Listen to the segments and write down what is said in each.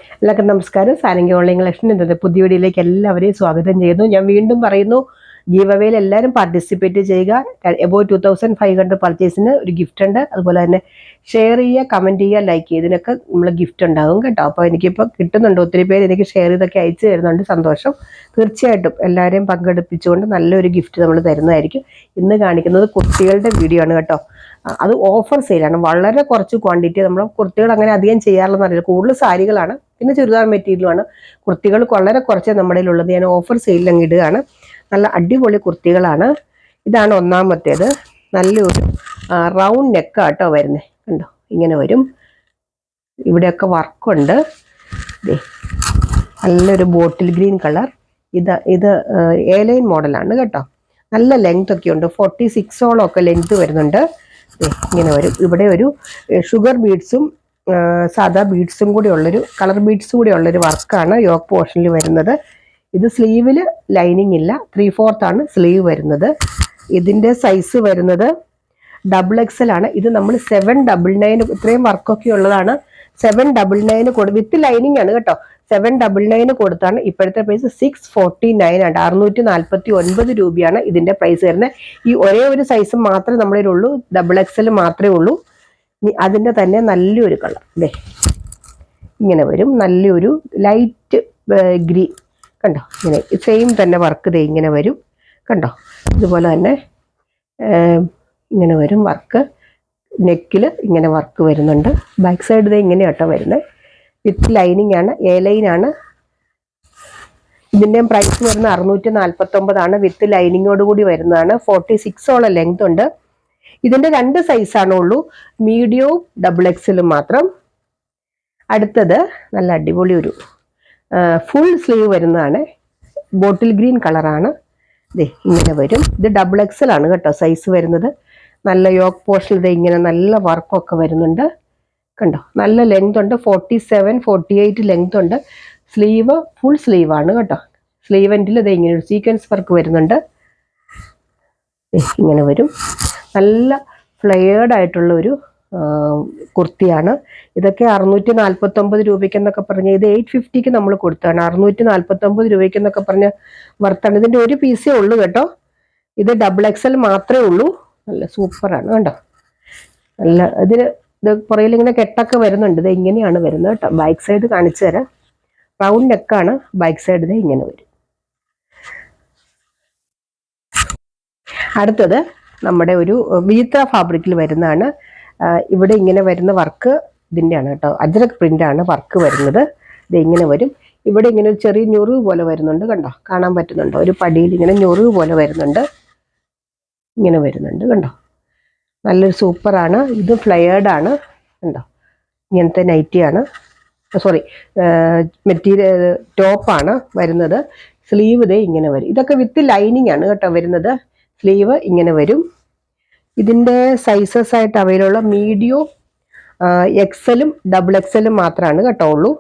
എല്ലാവർക്കും നമസ്കാരം. Sarangi online collection ഇന്നത്തെ പുതിയ വീഡിയോയിലേക്ക് എല്ലാവരെയും സ്വാഗതം ചെയ്യുന്നു. ഞാൻ വീണ്ടും പറയുന്നു, ഗീവ് അവേയിൽ എല്ലാവരും പാർട്ടിസിപ്പേറ്റ് ചെയ്യുക. എബോവ് 2500 പർച്ചേസിന് ഒരു ഗിഫ്റ്റ് ഉണ്ട്. അതുപോലെ തന്നെ ഷെയർ ചെയ്യുക, കമൻറ്റ് ചെയ്യുക, ലൈക്ക് ചെയ്യുക, ഇതിനൊക്കെ നമ്മൾ ഗിഫ്റ്റ് ഉണ്ടാകും കേട്ടോ. അപ്പോൾ എനിക്കിപ്പോൾ കിട്ടുന്നുണ്ട്, ഒത്തിരി പേര് എനിക്ക് ഷെയർ ചെയ്തൊക്കെ അയച്ചു തരുന്നുണ്ട്. സന്തോഷം. തീർച്ചയായിട്ടും എല്ലാവരെയും പങ്കെടുപ്പിച്ചുകൊണ്ട് നല്ലൊരു ഗിഫ്റ്റ് നമ്മൾ തരുന്നതായിരിക്കും. ഇന്ന് കാണിക്കുന്നത് കുർത്തികളുടെ വീഡിയോ ആണ് കേട്ടോ. അത് ഓഫർ സെയിലാണ്. വളരെ കുറച്ച് ക്വാണ്ടിറ്റി. നമ്മൾ കുർത്തികൾ അങ്ങനെ അധികം ചെയ്യാറുള്ളതെന്ന് അറിയില്ല. കൂടുതൽ സാരികളാണ്, പിന്നെ ചുരിദാർ മെറ്റീരിയലുമാണ്. കുർത്തികൾ വളരെ കുറച്ച് നമ്മുടെ ഉള്ളത്. ഞാൻ ഓഫർ സെയിലിൽ അങ്ങ് ഇടുകയാണ്. നല്ല അടിപൊളി കുർത്തികളാണ്. ഇതാണ് ഒന്നാമത്തേത്. നല്ലൊരു റൗണ്ട് നെക്കാട്ടോ വരുന്നത്. കണ്ടോ, ഇങ്ങനെ വരും. ഇവിടെയൊക്കെ വർക്കുണ്ട്. നല്ലൊരു ബോട്ടിൽ ഗ്രീൻ കളർ. ഇത് എ-ലൈൻ മോഡലാണ് കേട്ടോ. നല്ല ലെങ്ത് ഒക്കെ ഉണ്ട്. 46ഓളം ഒക്കെ ലെങ്ത് വരുന്നുണ്ട്. ഇങ്ങനെ വരും. ഇവിടെ ഒരു ഷുഗർ ബീഡ്സും സാധാ ബീഡ്സും കൂടി ഉള്ളൊരു കളർ ബീഡ്സും കൂടി ഉള്ളൊരു വർക്കാണ് യോക്ക് പോർഷനിൽ വരുന്നത്. ഇത് സ്ലീവിൽ ലൈനിങ് ഇല്ല. 3/4 ആണ് സ്ലീവ് വരുന്നത്. ഇതിൻ്റെ സൈസ് വരുന്നത് XXL ആണ്. ഇത് നമ്മൾ 799, ഇത്രയും വർക്കൊക്കെ ഉള്ളതാണ്. 799 വിത്ത് ലൈനിങ് ആണ് കേട്ടോ. 799 കൊടുത്താണ്. ഇപ്പോഴത്തെ പ്രൈസ് 649 ആണ്. 649 രൂപയാണ് ഇതിന്റെ പ്രൈസ് വരുന്നത്. ഈ ഒരേ ഒരു സൈസ് മാത്രമേ നമ്മളിലുള്ളൂ. XXL മാത്രമേ ഉള്ളൂ. അതിന്റെ തന്നെ നല്ലൊരു കളർ ഇങ്ങനെ വരും. നല്ലൊരു ലൈറ്റ് ഗ്രീൻ കണ്ടോ. ഇങ്ങനെ സെയിം തന്നെ വർക്ക് ഇങ്ങനെ വരും കണ്ടോ. ഇതുപോലെ തന്നെ ഇങ്ങനെ വരും വർക്ക്. നെക്കിൽ ഇങ്ങനെ വർക്ക് വരുന്നുണ്ട്. ബാക്ക് സൈഡ് ഇങ്ങനെ കേട്ടോ വരുന്നത്. വിത്ത് ലൈനിങ് ആണ്. എ-ലൈൻ ആണ്. ഇതിൻ്റെയും പ്രൈസ് വരുന്നത് 649 ആണ്. വിത്ത് ലൈനിങ്ങോട് കൂടി വരുന്നതാണ്. 46ഓളം ലെങ്ത് ഉണ്ട്. ഇതിൻ്റെ 2 സൈസാണ് ഉള്ളൂ, മീഡിയവും XXL മാത്രം. അടുത്തത് നല്ല അടിപൊളി ഒരു ഫുൾ സ്ലീവ് വരുന്നതാണ്. ബോട്ടിൽ ഗ്രീൻ കളറാണ്. ഇങ്ങനെ വരും. ഇത് XXL ആണ് കേട്ടോ സൈസ് വരുന്നത്. നല്ല യോക്ക് പോർഷൻ ഇങ്ങനെ നല്ല വർക്കൊക്കെ വരുന്നുണ്ട് കണ്ടോ. നല്ല ലെങ്ത് ഉണ്ട്. 47, 48 ലെങ്ത് ഉണ്ട്. സ്ലീവ് ഫുൾ സ്ലീവ് ആണ് കേട്ടോ. സ്ലീവ് എൻഡിൽ ഇങ്ങനെ ഒരു സീക്വൻസ് വർക്ക് വരുന്നുണ്ട്. ഇങ്ങനെ വരും. നല്ല ഫ്ലെയർഡ് ആയിട്ടുള്ള ഒരു കുർത്തിയാണ്. ഇതൊക്കെ 649 രൂപയ്ക്ക് എന്നൊക്കെ പറഞ്ഞ്, ഇത് 850 നമ്മൾ കൊടുത്താണ്. 649 രൂപയ്ക്ക് എന്നൊക്കെ പറഞ്ഞ് വർത്താണ്. ഇതിൻ്റെ ഒരു പീസേ ഉള്ളൂ കേട്ടോ. ഇത് XXL മാത്രമേ ഉള്ളൂ. നല്ല സൂപ്പറാണ് കണ്ടോ. നല്ല ഇത് പുറയിൽ ഇങ്ങനെ കെട്ടൊക്കെ വരുന്നുണ്ട്. ഇത് ഇങ്ങനെയാണ് വരുന്നത് കേട്ടോ. ബാക്ക് സൈഡ് കാണിച്ചു തരാം. റൗണ്ട് നെക്കാണ്. ബാക്ക് സൈഡ് ഇങ്ങനെ വരും. അടുത്തത് നമ്മുടെ ഒരു വിചിത്ര ഫാബ്രിക്കിൽ വരുന്നതാണ്. ഇവിടെ ഇങ്ങനെ വരുന്ന വർക്ക് ഇതിൻ്റെയാണ് കേട്ടോ. അജ്രക് പ്രിന്റ് ആണ് വർക്ക് വരുന്നത്. ഇത് ഇങ്ങനെ വരും. ഇവിടെ ഇങ്ങനെ ഒരു ചെറിയ ഞൊറിവ് പോലെ വരുന്നുണ്ട് കണ്ടോ. കാണാൻ പറ്റുന്നുണ്ടോ? ഒരു പടിയിൽ ഇങ്ങനെ ഞൊറിവ് പോലെ വരുന്നുണ്ട്. ഇങ്ങനെ വരുന്നുണ്ട് കണ്ടോ. നല്ലൊരു സൂപ്പറാണ്. ഇത് ഫ്ലെയർഡ് ആണ് കണ്ടോ. ഇങ്ങനത്തെ നൈറ്റിയാണ്, സോറി മെറ്റീരിയൽ ടോപ്പാണ് വരുന്നത്. സ്ലീവ് ഇങ്ങനെ വരും. ഇതൊക്കെ വിത്ത് ലൈനിങ് ആണ് കേട്ടോ വരുന്നത്. സ്ലീവ് ഇങ്ങനെ വരും. ഇതിൻ്റെ സൈസസ് ആയിട്ട് അവൈലബിൾ മീഡിയം, XL-ഉം XXL-ഉം മാത്രമാണ് കേട്ടോ ഉള്ളൂ.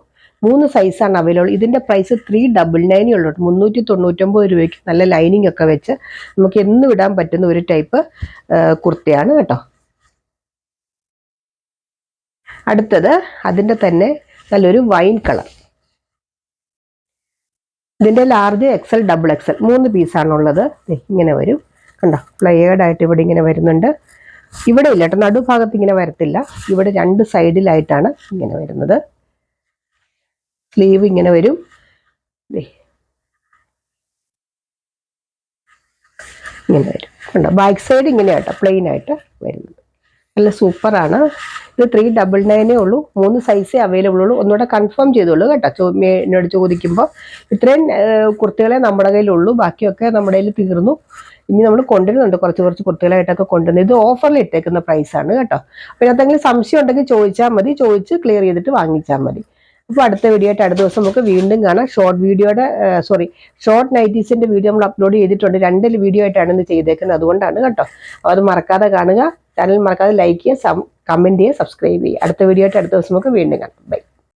3 സൈസാണ് അവൈലബിൾ. ഇതിൻ്റെ പ്രൈസ് 399 ഉള്ളൂ. 399 രൂപയ്ക്ക് നല്ല ലൈനിങ് ഒക്കെ വെച്ച് നമുക്ക് എന്നും ഇടാൻ പറ്റുന്ന ഒരു ടൈപ്പ് കുർത്തിയാണ് കേട്ടോ. അടുത്തത് അതിൻ്റെ തന്നെ നല്ലൊരു വൈൻ കളർ. ഇതിൻ്റെ ലാർജ്, XL, XXL 3 പീസാണുള്ളത്. ഇങ്ങനെ വരും കണ്ടോ. ഫ്ലെയർഡ് ആയിട്ട് ഇവിടെ ഇങ്ങനെ വരുന്നുണ്ട്. ഇവിടെ ഇല്ല കേട്ടോ, നടുഭാഗത്ത് ഇങ്ങനെ വരത്തില്ല. ഇവിടെ 2 സൈഡിലായിട്ടാണ് ഇങ്ങനെ വരുന്നത്. സ്ലീവ് ഇങ്ങനെ വരും. ഇങ്ങനെ വരും കണ്ടോ. ബാക്ക് സൈഡ് ഇങ്ങനെ കേട്ടോ പ്ലെയിൻ ആയിട്ട് വരുന്നത്. നല്ല സൂപ്പറാണ്. ഇത് 399 ഉള്ളൂ. 3 സൈസേ അവൈലബിൾ ഉള്ളൂ. ഒന്നുകൂടെ കൺഫേം ചെയ്തോളൂ കേട്ടോ. എന്നോട് ചോദിക്കുമ്പോൾ ഇത്രയും കുർത്തികളെ നമ്മുടെ കയ്യിലുള്ളൂ. ബാക്കിയൊക്കെ നമ്മുടെ കയ്യിൽ തീർന്നു. ഇനി നമ്മൾ കൊണ്ടുവരുന്നുണ്ട് കുറച്ച് കുർത്തികളായിട്ടൊക്കെ കൊണ്ടുവരുന്നത്. ഇത് ഓഫറിൽ ഇട്ടേക്കുന്ന പ്രൈസാണ് കേട്ടോ. അപ്പോൾ ഇതിനകത്തെങ്കിലും സംശയം ഉണ്ടെങ്കിൽ ചോദിച്ചാൽ മതി. ചോദിച്ച് ക്ലിയർ ചെയ്തിട്ട് വാങ്ങിച്ചാൽ മതി. അപ്പോൾ അടുത്ത വീഡിയോ ആയിട്ട് അടുത്ത ദിവസം നമുക്ക് വീണ്ടും കാണാം. ഷോർട്ട് നൈറ്റീസിൻ്റെ വീഡിയോ നമ്മൾ അപ്ലോഡ് ചെയ്തിട്ടുണ്ട്. 2 വീഡിയോ ആയിട്ടാണ് ഇന്ന് ചെയ്തേക്കുന്നത്. അതുകൊണ്ടാണ് കേട്ടോ. അപ്പോൾ അത് മറക്കാതെ കാണുക. ചാനൽ മറക്കാതെ ലൈക്ക് ചെയ്യുക, കമൻറ്റ് ചെയ്യുക, സബ്സ്ക്രൈബ് ചെയ്യുക. അടുത്ത വീഡിയോ ആയിട്ട് അടുത്ത ദിവസം നമുക്ക് വീണ്ടും കാണാം. ബൈ.